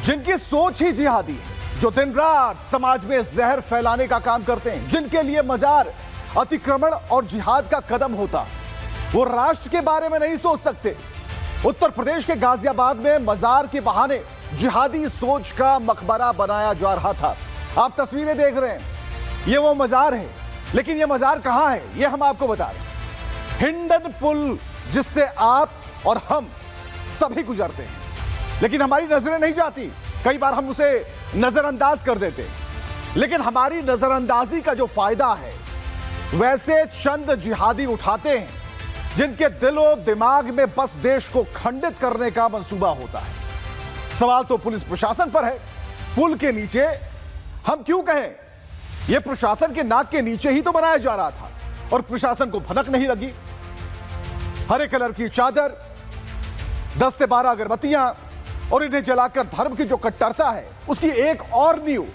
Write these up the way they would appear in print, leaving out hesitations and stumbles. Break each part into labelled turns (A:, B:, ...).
A: जिनकी सोच ही जिहादी है, जो दिन रात समाज में जहर फैलाने का काम करते हैं, जिनके लिए मजार अतिक्रमण और जिहाद का कदम होता, वो राष्ट्र के बारे में नहीं सोच सकते। उत्तर प्रदेश के गाजियाबाद में मजार के बहाने जिहादी सोच का मकबरा बनाया जा रहा था। आप तस्वीरें देख रहे हैं, ये वो मजार है, लेकिन ये मजार कहां है ये हम आपको बता रहे हैं। हिंडन पुल, जिससे आप और हम सभी गुजरते हैं, लेकिन हमारी नजरें नहीं जाती। कई बार हम उसे नजरअंदाज कर देते हैं, लेकिन हमारी नजरअंदाजी का जो फायदा है वैसे चंद जिहादी उठाते हैं जिनके दिलो दिमाग में बस देश को खंडित करने का मंसूबा होता है। सवाल तो पुलिस प्रशासन पर है। पुल के नीचे हम क्यों कहें, यह प्रशासन के नाक के नीचे ही तो बनाया जा रहा था और प्रशासन को भनक नहीं लगी। हरे कलर की चादर, 10 से 12 अगरबत्तियां और इन्हें जलाकर धर्म की जो कट्टरता है उसकी एक और नींव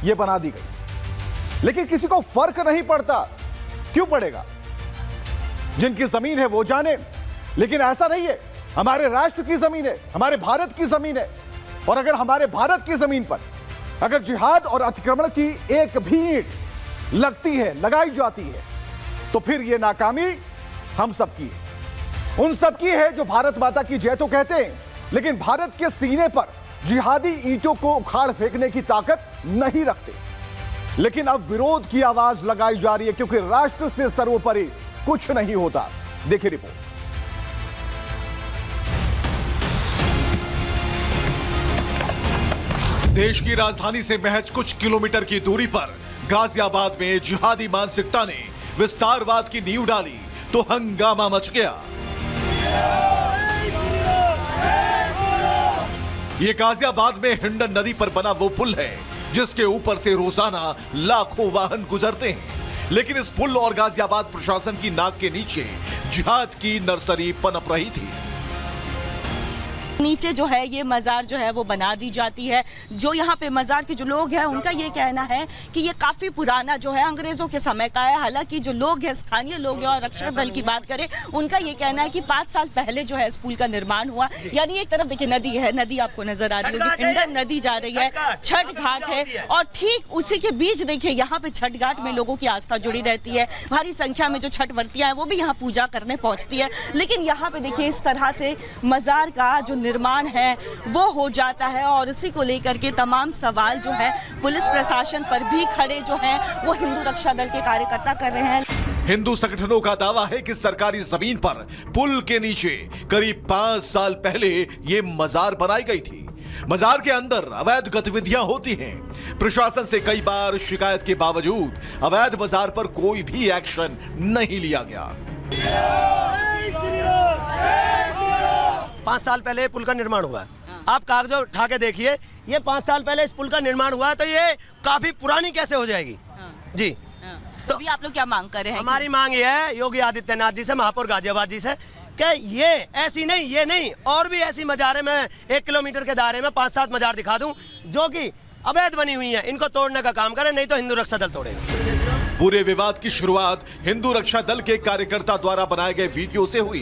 A: यह बना दी गई। लेकिन किसी को फर्क नहीं पड़ता। क्यों पड़ेगा? जिनकी जमीन है वो जाने। लेकिन ऐसा नहीं है, हमारे राष्ट्र की जमीन है, हमारे भारत की जमीन है, और अगर हमारे भारत की जमीन पर अगर जिहाद और अतिक्रमण की एक भी ईंट लगती है, लगाई जाती है, तो फिर यह नाकामी हम सबकी है। उन सबकी है जो भारत माता की जय तो कहते हैं, लेकिन भारत के सीने पर जिहादी ईंटों को उखाड़ फेंकने की ताकत नहीं रखते। लेकिन अब विरोध की आवाज लगाई जा रही है, क्योंकि राष्ट्र से सर्वोपरि कुछ नहीं होता। देखिए रिपोर्ट।
B: देश की राजधानी से महज कुछ किलोमीटर की दूरी पर गाजियाबाद में जिहादी मानसिकता ने विस्तारवाद की नींव डाली तो हंगामा मच गया। ये गाजियाबाद में हिंडन नदी पर बना वो पुल है जिसके ऊपर से रोजाना लाखों वाहन गुजरते हैं। लेकिन इस पुल और गाजियाबाद प्रशासन की नाक के नीचे जिहाद की नर्सरी पनप रही थी।
C: नीचे जो है ये मज़ार जो है वो बना दी जाती है। जो यहाँ पे मज़ार के जो लोग हैं उनका ये कहना है कि ये काफ़ी पुराना जो है अंग्रेज़ों के समय का है। हालांकि जो लोग हैं, स्थानीय लोग हैं, और रक्षक दल की बात करें, उनका ये कहना है कि 5 साल पहले जो है इस पुल का निर्माण हुआ। यानी एक तरफ देखिए नदी है, नदी आपको नजर आ रही होगी, हिंडन नदी जा रही है, छठ घाट है, और ठीक उसी के बीच देखिए यहाँ पे छठ घाट में लोगों की आस्था जुड़ी रहती है। भारी संख्या में जो छठ वर्तियाँ हैं वो भी यहाँ पूजा करने पहुँचती है। लेकिन यहाँ पे देखिए इस तरह से मज़ार का जो निर्माण है वो हो जाता है, और इसी को लेकर के तमाम सवाल जो है पुलिस प्रशासन पर भी खड़े जो है वो हिंदू रक्षा दल के कार्यकर्ता कर रहे हैं।
B: हिंदू संगठनों का दावा है कि सरकारी जमीन पर पुल के नीचे करीब 5 साल पहले ये मजार बनाई गई थी। मजार के अंदर अवैध गतिविधियां होती हैं। प्रशासन से कई बार शिकायत के बावजूद अवैध मजार पर कोई भी एक्शन नहीं लिया गया।
D: 5 साल पहले पुल का निर्माण हुआ है। आप कागज उठा के देखिए, ये 5 साल पहले इस पुल का निर्माण हुआ है, तो ये काफी पुरानी कैसे हो जाएगी? जी,
C: तो अभी आप लोग क्या मांग कर रहे हैं?
D: हमारी मांग ये है योगी आदित्यनाथ जी से, महापौर गाजियाबाद जी से, कि ये ऐसी नहीं, ये नहीं, और भी ऐसी मजारें मैं 1 किलोमीटर के दायरे में 5-7 मजार दिखा दूं जो कि अवैध बनी हुई है। इनको तोड़ने का काम करें, नहीं तो हिंदू रक्षा दल तोड़ेगा।
B: पूरे विवाद की शुरुआत हिंदू रक्षा दल के कार्यकर्ता द्वारा बनाए गए वीडियो से हुई।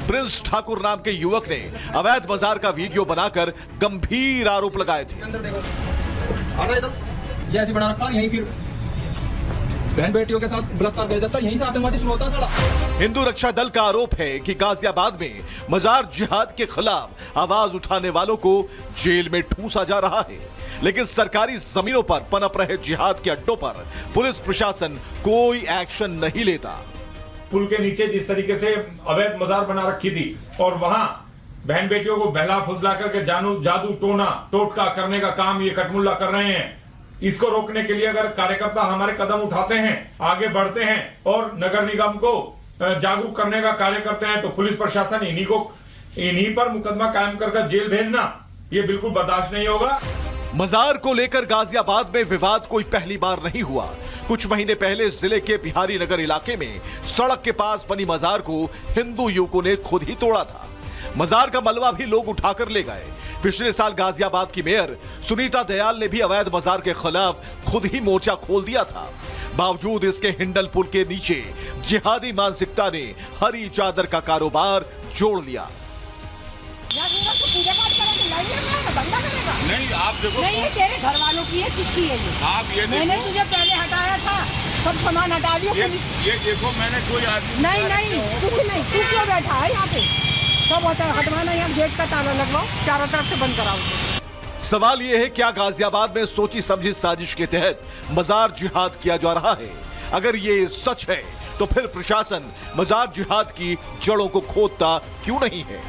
B: प्रिंस ठाकुर नाम के युवक ने अवैध बाजार का वीडियो बनाकर गंभीर आरोप लगाए थे।
E: ये ऐसे बना रखा, यहीं फिर बहन बेटियों के साथ बलात्कार किया जाता है, यहीं से आतंकवादी शुरू होता है साला।
B: हिंदू रक्षा दल का आरोप है कि गाजियाबाद में मजार जिहाद के खिलाफ आवाज उठाने वालों को जेल में ठूसा जा रहा है, लेकिन सरकारी जमीनों पर पनप रहे जिहाद के अड्डों पर पुलिस प्रशासन कोई एक्शन नहीं लेता।
F: पुल के नीचे जिस तरीके से अवैध मजार बना रखी थी और वहां बहन बेटियों को बहला फुसला करके जादू टोना टोटका करने का काम ये कटमुल्ला कर रहे हैं। इसको रोकने के लिए अगर कार्यकर्ता हमारे कदम उठाते हैं, आगे बढ़ते हैं और नगर निगम को जागरूक करने का कार्य करते हैं, तो पुलिस प्रशासन इन्हीं पर मुकदमा कायम कर जेल भेजना ये बिल्कुल बर्दाश्त नहीं होगा।
B: मजार को लेकर गाजियाबाद में विवाद कोई पहली बार नहीं हुआ। कुछ महीने पहले जिले के बिहारी नगर इलाके में सड़क के पास बनी मजार को हिंदू युवकों ने खुद ही तोड़ा था। मजार का मलबा भी लोग उठाकर ले गए। पिछले साल गाजियाबाद की मेयर सुनीता दयाल ने भी अवैध मजार के खिलाफ खुद ही मोर्चा खोल दिया था। बावजूद इसके हिंडल पुल के नीचे जिहादी मानसिकता ने हरी चादर का कारोबार जोड़ लिया।
F: नहीं, आप देखो
G: नहीं, ये तेरे घर वालों की है, किसकी है ये?
F: आप ये
G: मैंने
F: देखो
G: तुझे पहले हटाया था, सब सामान हटा दिया पुलिस।
F: ये देखो मैंने कोई आदमी
G: नहीं नहीं, कुछ नहीं, तू क्यों बैठा है यहाँ पे? सब हटवाना, यहाँ गेट का ताला लगवाओ, चारों तरफ से बंद कराओ।
B: सवाल यह है, क्या गाजियाबाद में सोची समझी साजिश के तहत मजार जिहाद किया जा रहा है? अगर ये सच है तो फिर प्रशासन मजार जिहाद की जड़ों को खोदता क्यों नहीं है?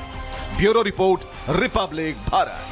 B: Bureau report, Republic Bharat.